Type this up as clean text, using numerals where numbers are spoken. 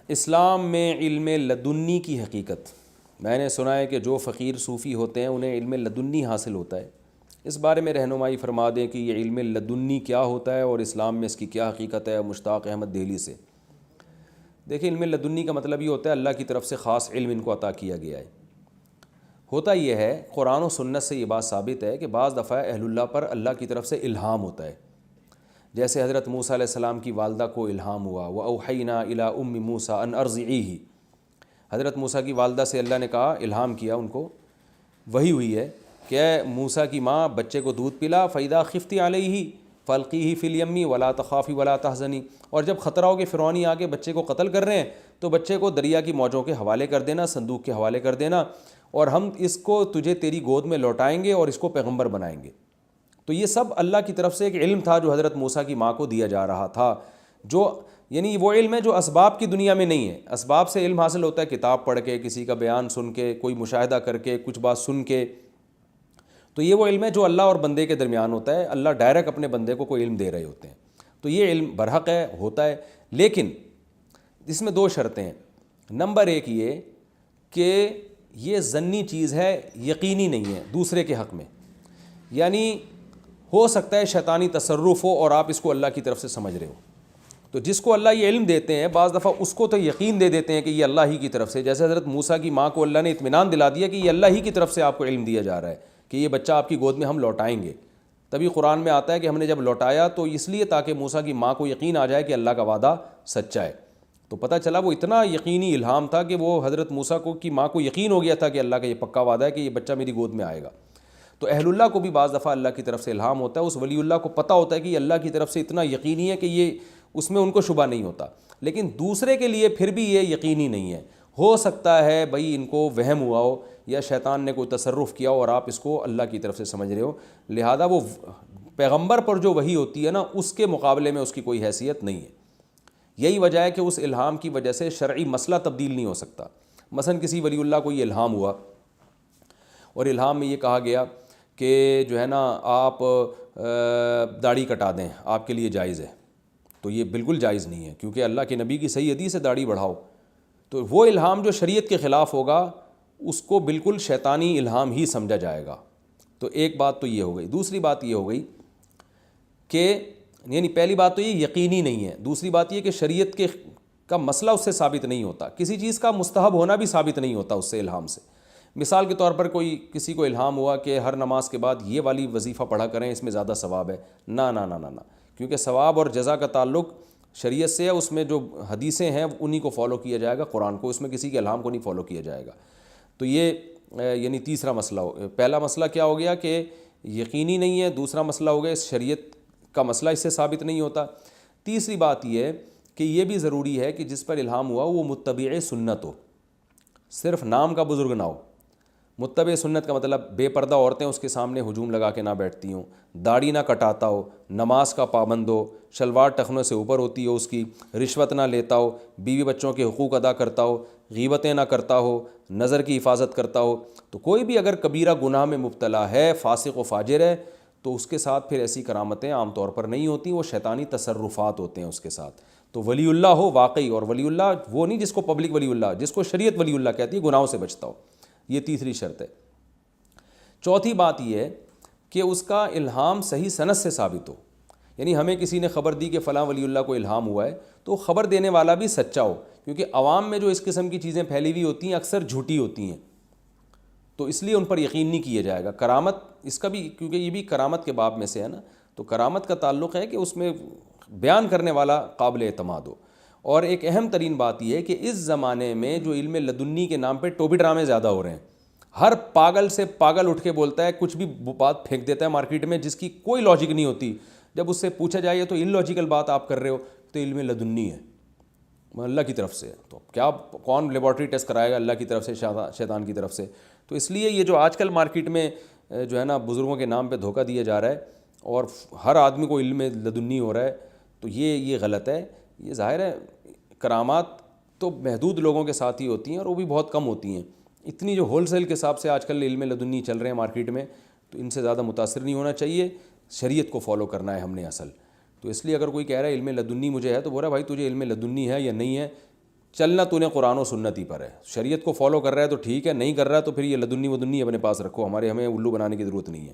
اسلام میں علم لدنی کی حقیقت، میں نے سنا ہے کہ جو فقیر صوفی ہوتے ہیں انہیں علم لدنی حاصل ہوتا ہے، اس بارے میں رہنمائی فرما دیں کہ یہ علم لدنی کیا ہوتا ہے اور اسلام میں اس کی کیا حقیقت ہے۔ مشتاق احمد دہلی سے۔ دیکھیں، علم لدنی کا مطلب یہ ہوتا ہے اللہ کی طرف سے خاص علم ان کو عطا کیا گیا ہے۔ ہوتا یہ ہے، قرآن و سنت سے یہ بات ثابت ہے کہ بعض دفعہ اہل اللہ پر اللہ کی طرف سے الہام ہوتا ہے، جیسے حضرت موسیٰ علیہ السلام کی والدہ کو الہام ہوا، وَأَوْحَيْنَا إِلَىٰ أُمِّ مُوسَىٰ أَنْ أَرْضِعِيهِ، حضرت موسیٰ کی والدہ سے اللہ نے کہا، الہام کیا ان کو، وہی ہوئی ہے کہ اے موسیٰ کی ماں بچے کو دودھ پلا، فَإِذَا خِفْتِ عَلَيْهِ فَأَلْقِيهِ فِي الْيَمِّ وَلَا تَخَافِي وَلَا تَحْزَنِي، اور جب خطرہ ہو کہ فرعونی آ کے بچے کو قتل کر رہے ہیں تو بچے کو دریا کی موجوں کے حوالے کر دینا، صندوق کے حوالے کر دینا، اور ہم اس کو تجھے تیری گود میں لوٹائیں گے اور اس کو پیغمبر بنائیں گے۔ تو یہ سب اللہ کی طرف سے ایک علم تھا جو حضرت موسیٰ کی ماں کو دیا جا رہا تھا، جو یعنی وہ علم ہے جو اسباب کی دنیا میں نہیں ہے۔ اسباب سے علم حاصل ہوتا ہے کتاب پڑھ کے، کسی کا بیان سن کے، کوئی مشاہدہ کر کے، کچھ بات سن کے۔ تو یہ وہ علم ہے جو اللہ اور بندے کے درمیان ہوتا ہے، اللہ ڈائریکٹ اپنے بندے کو کوئی علم دے رہے ہوتے ہیں، تو یہ علم برحق ہے، ہوتا ہے، لیکن اس میں دو شرطیں ہیں۔ نمبر ایک یہ کہ یہ ظنی چیز ہے، یقینی نہیں ہے دوسرے کے حق میں، یعنی ہو سکتا ہے شیطانی تصرف ہو اور آپ اس کو اللہ کی طرف سے سمجھ رہے ہو۔ تو جس کو اللہ یہ علم دیتے ہیں بعض دفعہ اس کو تو یقین دے دیتے ہیں کہ یہ اللہ ہی کی طرف سے، جیسے حضرت موسیٰ کی ماں کو اللہ نے اطمینان دلا دیا کہ یہ اللہ ہی کی طرف سے آپ کو علم دیا جا رہا ہے کہ یہ بچہ آپ کی گود میں ہم لوٹائیں گے۔ تبھی قرآن میں آتا ہے کہ ہم نے جب لوٹایا تو اس لیے تاکہ موسیٰ کی ماں کو یقین آ جائے کہ اللہ کا وعدہ سچا ہے۔ تو پتہ چلا وہ اتنا یقینی الہام تھا کہ وہ حضرت موسیٰ کی ماں کو یقین ہو گیا تھا کہ اللہ کا یہ پکا وعدہ ہے کہ یہ بچہ میری گود میں آئے گا۔ تو اہل اللہ کو بھی بعض دفعہ اللہ کی طرف سے الہام ہوتا ہے، اس ولی اللہ کو پتہ ہوتا ہے کہ یہ اللہ کی طرف سے اتنا یقینی ہے کہ یہ اس میں ان کو شبہ نہیں ہوتا، لیکن دوسرے کے لیے پھر بھی یہ یقینی نہیں ہے۔ ہو سکتا ہے بھئی ان کو وہم ہوا ہو یا شیطان نے کوئی تصرف کیا ہو اور آپ اس کو اللہ کی طرف سے سمجھ رہے ہو، لہذا وہ پیغمبر پر جو وحی ہوتی ہے نا اس کے مقابلے میں اس کی کوئی حیثیت نہیں ہے۔ یہی وجہ ہے کہ اس الہام کی وجہ سے شرعی مسئلہ تبدیل نہیں ہو سکتا۔ مثلا کسی ولی اللہ کو یہ الہام ہوا اور الہام میں یہ کہا گیا کہ جو ہے نا آپ داڑھی کٹا دیں، آپ کے لیے جائز ہے، تو یہ بالکل جائز نہیں ہے، کیونکہ اللہ کے نبی کی صحیح حدیث سے داڑھی بڑھاؤ۔ تو وہ الہام جو شریعت کے خلاف ہوگا اس کو بالکل شیطانی الہام ہی سمجھا جائے گا۔ تو ایک بات تو یہ ہو گئی۔ دوسری بات یہ ہو گئی کہ یعنی پہلی بات تو یہ یقینی نہیں ہے، دوسری بات یہ کہ شریعت کا مسئلہ اس سے ثابت نہیں ہوتا، کسی چیز کا مستحب ہونا بھی ثابت نہیں ہوتا اس سے الہام سے۔ مثال کے طور پر کسی کو الہام ہوا کہ ہر نماز کے بعد یہ والی وظیفہ پڑھا کریں، اس میں زیادہ ثواب ہے، نہ نہ نہ نہ نہ، کیونکہ ثواب اور جزا کا تعلق شریعت سے ہے، اس میں جو حدیثیں ہیں انہی کو فالو کیا جائے گا، قرآن کو، اس میں کسی کے الہام کو نہیں فالو کیا جائے گا۔ تو یہ یعنی تیسرا مسئلہ پہلا مسئلہ کیا ہو گیا کہ یقینی نہیں ہے، دوسرا مسئلہ ہو گیا شریعت کا مسئلہ اس سے ثابت نہیں ہوتا۔ تیسری بات یہ ہے کہ یہ بھی ضروری ہے کہ جس پر الہام ہوا وہ متبع سنت ہو، صرف نام کا بزرگ نہ ہو۔ متبع سنت کا مطلب بے پردہ عورتیں اس کے سامنے ہجوم لگا کے نہ بیٹھتی ہوں، داڑھی نہ کٹاتا ہو، نماز کا پابند ہو، شلوار ٹخنوں سے اوپر ہوتی ہو اس کی، رشوت نہ لیتا ہو، بیوی بچوں کے حقوق ادا کرتا ہو، غیبتیں نہ کرتا ہو، نظر کی حفاظت کرتا ہو۔ تو کوئی بھی اگر کبیرہ گناہ میں مبتلا ہے، فاسق و فاجر ہے، تو اس کے ساتھ پھر ایسی کرامتیں عام طور پر نہیں ہوتی، وہ شیطانی تصرفات ہوتے ہیں اس کے ساتھ۔ تو ولی اللہ ہو واقعی، اور ولی اللہ وہ نہیں جس کو پبلک ولی اللہ، جس کو شریعت ولی اللہ کہتی ہے، گناہوں سے بچتا ہو، یہ تیسری شرط ہے۔ چوتھی بات یہ ہے کہ اس کا الہام صحیح سند سے ثابت ہو، یعنی ہمیں کسی نے خبر دی کہ فلاں ولی اللہ کو الہام ہوا ہے تو خبر دینے والا بھی سچا ہو، کیونکہ عوام میں جو اس قسم کی چیزیں پھیلی ہوئی ہوتی ہیں اکثر جھوٹی ہوتی ہیں، تو اس لیے ان پر یقین نہیں کیا جائے گا۔ کرامت اس کا بھی، کیونکہ یہ بھی کرامت کے باب میں سے ہے نا، تو کرامت کا تعلق ہے کہ اس میں بیان کرنے والا قابل اعتماد ہو۔ اور ایک اہم ترین بات یہ ہے کہ اس زمانے میں جو علم لدنی کے نام پہ ٹوپی ڈرامے زیادہ ہو رہے ہیں، ہر پاگل سے پاگل اٹھ کے بولتا ہے، کچھ بھی بات پھینک دیتا ہے مارکیٹ میں جس کی کوئی لاجک نہیں ہوتی، جب اس سے پوچھا جائے تو ان لاجیکل بات آپ کر رہے ہو، تو علم لدنی ہے، اللہ کی طرف سے ہے، تو کیا کون لیبارٹری ٹیسٹ کرائے گا اللہ کی طرف سے شیطان کی طرف سے؟ تو اس لیے یہ جو آج کل مارکیٹ میں جو ہے نا بزرگوں کے نام پہ دھوکہ دیا جا رہا ہے اور ہر آدمی کو علم لدنی ہو رہا ہے، تو یہ غلط ہے۔ یہ ظاہر ہے کرامات تو محدود لوگوں کے ساتھ ہی ہوتی ہیں اور وہ بھی بہت کم ہوتی ہیں، اتنی جو ہول سیل کے حساب سے آج کل علم لدنی چل رہے ہیں مارکیٹ میں، تو ان سے زیادہ متاثر نہیں ہونا چاہیے، شریعت کو فالو کرنا ہے ہم نے اصل۔ تو اس لیے اگر کوئی کہہ رہا ہے علم لدنی مجھے ہے، تو بول رہا ہے بھائی تجھے علم لدنی ہے یا نہیں ہے، چلنا تو نے قرآن و سنت ہی پر ہے. شریعت کو فالو کر رہا ہے تو ٹھیک ہے, نہیں کر رہا ہے تو پھر یہ لدنی ودنی اپنے پاس رکھو, ہمیں الو بنانے کی ضرورت نہیں ہے.